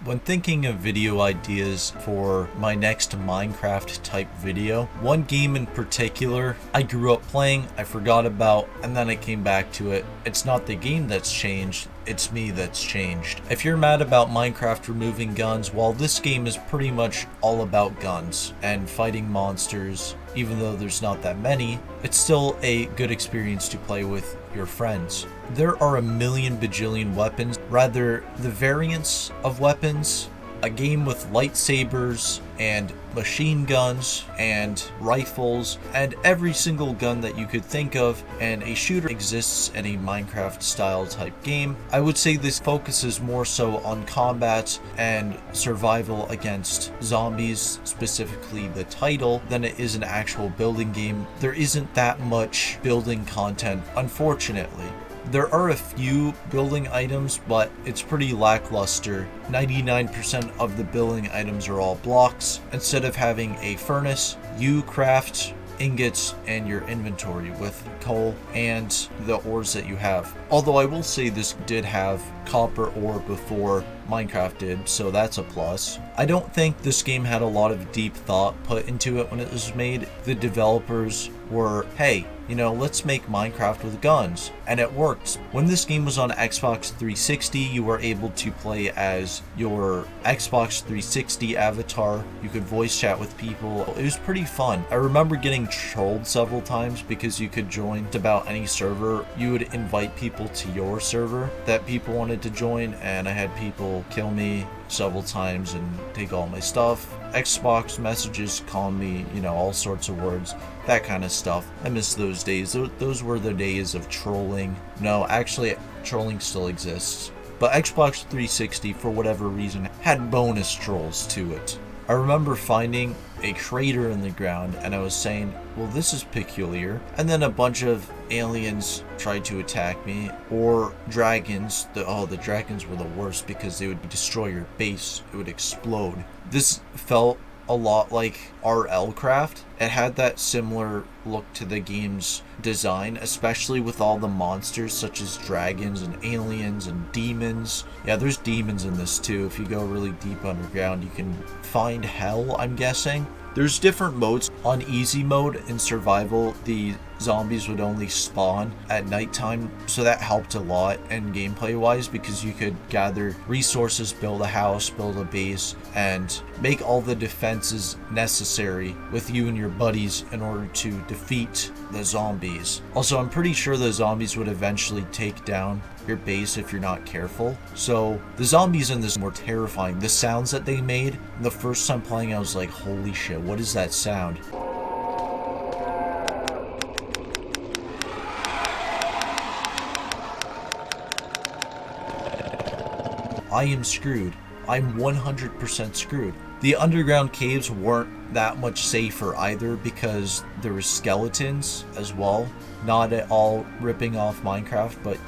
When thinking of video ideas for my next Minecraft type video, one game in particular I grew up playing, I forgot about, and then I came back to it. It's not the game that's changed, it's me that's changed. If you're mad about Minecraft removing guns, while this game is pretty much all about guns and fighting monsters, even though there's not that many, it's still a good experience to play with your friends. There are a million bajillion weapons, rather the variants of weapons. A game with lightsabers and machine guns and rifles and every single gun that you could think of, and a shooter exists in a Minecraft style type game. I would say this focuses more so on combat and survival against zombies, specifically the title, than it is an actual building game. There isn't that much building content, unfortunately. There are a few building items, but it's pretty lackluster. 99% of the building items are all blocks. Instead of having a furnace, you craft ingots and your inventory with coal and the ores that you have. Although I will say this did have copper ore before Minecraft did, so that's a plus. I don't think this game had a lot of deep thought put into it when it was made. The developers were, hey, let's make Minecraft with guns, and it worked. When this game was on Xbox 360, you were able to play as your Xbox 360 avatar. You could voice chat with people. It was pretty fun. I remember getting trolled several times because you could join about any server. You would invite people to your server that people wanted to join, and I had people kill me several times and take all my stuff. Xbox messages call me, all sorts of words, that kind of stuff. I miss those days. Those were the days of trolling. No, actually, trolling still exists. But Xbox 360, for whatever reason, had bonus trolls to it. I remember finding a crater in the ground, and I was saying, well, this is peculiar. And then a bunch of aliens tried to attack me, or dragons. The dragons were the worst because they would destroy your base. It would explode. This felt a lot like RL Craft. It had that similar look to the game's design, especially with all the monsters such as dragons and aliens and demons. Yeah, there's demons in this too. If you go really deep underground, you can find hell, I'm guessing. There's different modes. On easy mode in survival, the zombies would only spawn at nighttime, so that helped a lot and gameplay wise, because you could gather resources, build a house, build a base, and make all the defenses necessary with you and your buddies in order to defeat the zombies. Also, I'm pretty sure the zombies would eventually take down your base if you're not careful. So the zombies in this were terrifying. The sounds that they made, the first time playing, I was like, holy shit, what is that sound? I am screwed. I'm 100% screwed. The underground caves weren't that much safer either because there were skeletons as well. Not at all ripping off Minecraft, but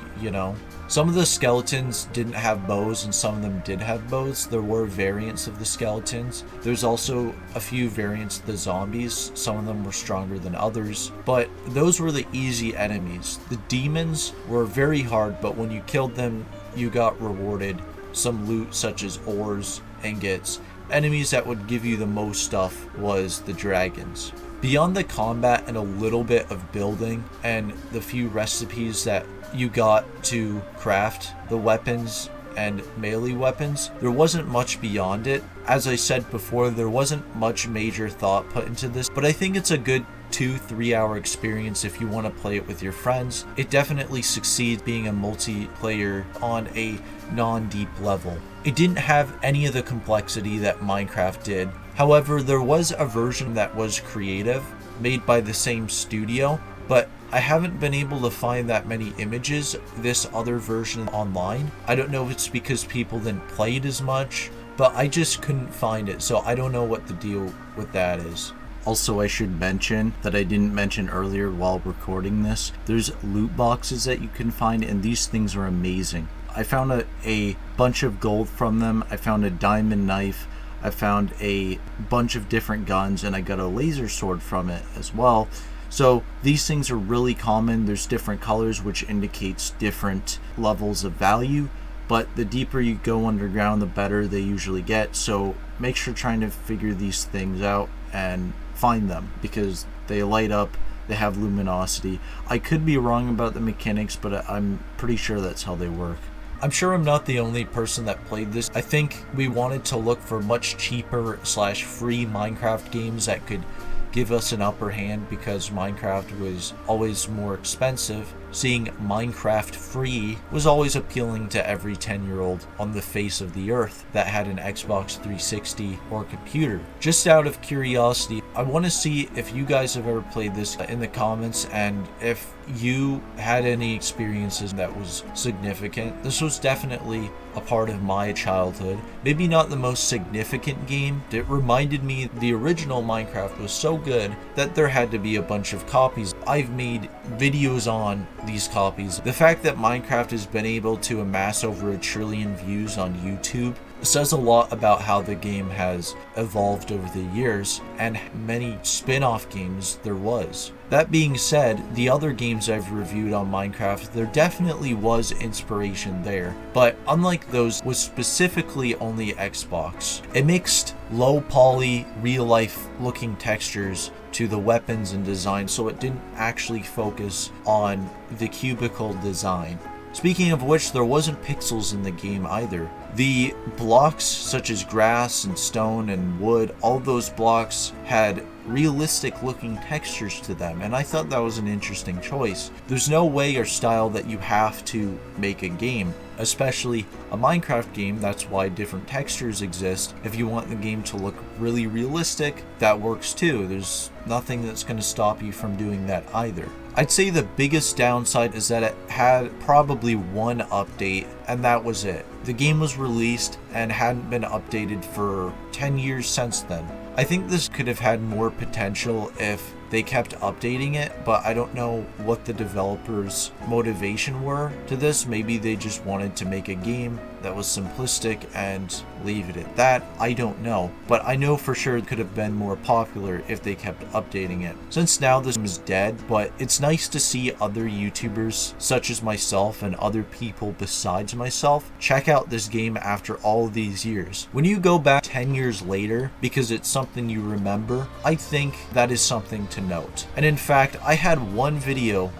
some of the skeletons didn't have bows and some of them did have bows. There were variants of the skeletons. There's also a few variants of the zombies. Some of them were stronger than others, but those were the easy enemies. The demons were very hard, but when you killed them, you got rewarded some loot such as ores, ingots. Enemies that would give you the most stuff was the dragons. Beyond the combat and a little bit of building and the few recipes that you got to craft the weapons and melee weapons, there wasn't much beyond it. As I said before, there wasn't much major thought put into this, but I think it's a good 2-3 hour experience if you want to play it with your friends. It definitely succeeds being a multiplayer on a non-deep level. It didn't have any of the complexity that Minecraft did. However, there was a version that was creative, made by the same studio, but I haven't been able to find that many images of this other version online. I don't know if it's because people didn't play it as much, but I just couldn't find it, so I don't know what the deal with that is. Also, I should mention that I didn't mention earlier while recording this, there's loot boxes that you can find, and these things are amazing. I found a bunch of gold from them. I found a diamond knife. I found a bunch of different guns, and I got a laser sword from it as well. So these things are really common. There's different colors, which indicates different levels of value. but the deeper you go underground, the better they usually get. So make sure trying to figure these things out and find them, because they light up, they have luminosity. I could be wrong about the mechanics, but I'm pretty sure that's how they work. I'm sure I'm not the only person that played this. I think we wanted to look for much cheaper / free Minecraft games that could give us an upper hand, because Minecraft was always more expensive. Seeing Minecraft free was always appealing to every 10-year-old on the face of the earth that had an Xbox 360 or computer. Just out of curiosity, I want to see if you guys have ever played this in the comments, and if you had any experiences that was significant. This was definitely a part of my childhood. Maybe not the most significant game. It reminded me the original Minecraft was so good that there had to be a bunch of copies. I've made videos on these copies. The fact that Minecraft has been able to amass over 1 trillion views on YouTube says a lot about how the game has evolved over the years, and many spin-off games there was. That being said, the other games I've reviewed on Minecraft, there definitely was inspiration there, but unlike those, was specifically only Xbox. It mixed low poly, real life looking textures to the weapons and design, so it didn't actually focus on the cubicle design. Speaking of which, there wasn't pixels in the game either. The blocks, such as grass and stone and wood, all those blocks had realistic looking textures to them, and I thought that was an interesting choice. There's no way or style that you have to make a game, especially a Minecraft game. That's why different textures exist. If you want the game to look really realistic, that works too. There's nothing that's going to stop you from doing that either. I'd say the biggest downside is that it had probably one update, and that was it. The game was released and hadn't been updated for 10 years since then. I think this could have had more potential if they kept updating it, but I don't know what the developers' motivation were to this. Maybe they just wanted to make a game that was simplistic and leave it at that. I don't know, but I know for sure it could have been more popular if they kept updating it. Since now this is dead, but it's nice to see other YouTubers such as myself and other people besides myself check out this game after all of these years. When you go back 10 years later because it's something you remember, I think that is something to note. And in fact, I had one comment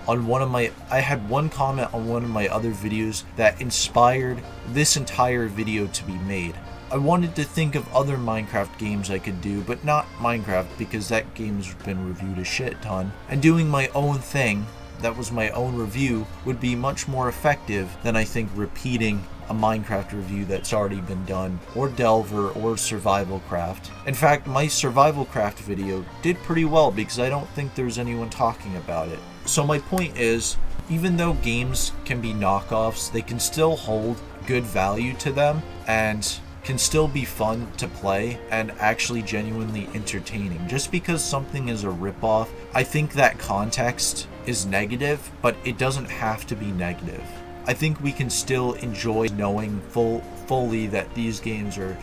on one of my other videos that inspired this entire video to be made. I wanted to think of other Minecraft games I could do, but not Minecraft, because that game's been reviewed a shit ton, and doing my own thing that was my own review would be much more effective than I think repeating a Minecraft review that's already been done, or Delver, or Survival Craft. In fact, my Survival Craft video did pretty well because I don't think there's anyone talking about it. So my point is, even though games can be knockoffs, they can still hold good value to them and can still be fun to play and actually genuinely entertaining. Just because something is a ripoff, I think that context is negative, but it doesn't have to be negative. I think we can still enjoy knowing fully that these games are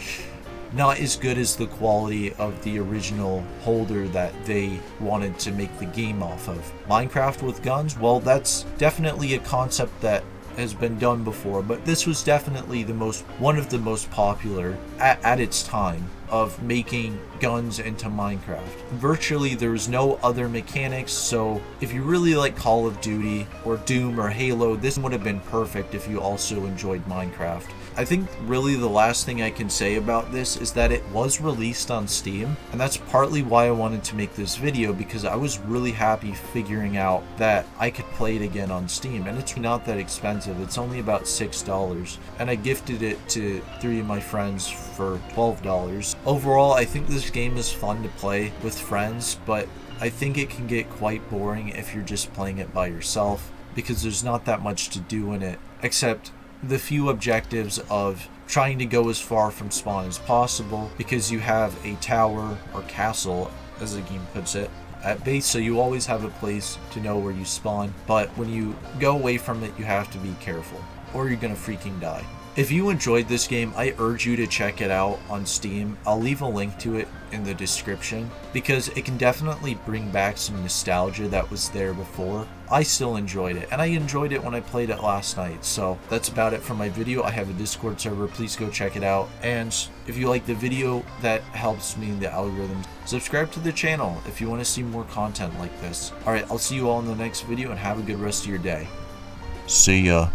not as good as the quality of the original holder that they wanted to make the game off of. Minecraft with guns, well, that's definitely a concept that has been done before, but this was definitely one of the most popular at its time of making guns into Minecraft. Virtually there was no other mechanics, so if you really like Call of Duty or Doom or Halo, this would have been perfect if you also enjoyed Minecraft. I think really the last thing I can say about this is that it was released on Steam, and that's partly why I wanted to make this video, because I was really happy figuring out that I could play it again on Steam, and it's not that expensive. It's only about $6, and I gifted it to 3 of my friends for $12. Overall, I think this game is fun to play with friends, but I think it can get quite boring if you're just playing it by yourself, because there's not that much to do in it, except the few objectives of trying to go as far from spawn as possible, because you have a tower or castle, as the game puts it, at base, so you always have a place to know where you spawn, but when you go away from it, you have to be careful, or you're gonna freaking die. If you enjoyed this game, I urge you to check it out on Steam. I'll leave a link to it in the description because it can definitely bring back some nostalgia that was there before. I still enjoyed it, and I enjoyed it when I played it last night. So that's about it for my video. I have a Discord server, please go check it out. And if you like the video, that helps me in the algorithm. Subscribe to the channel if you want to see more content like this. Alright, I'll see you all in the next video, and have a good rest of your day. See ya.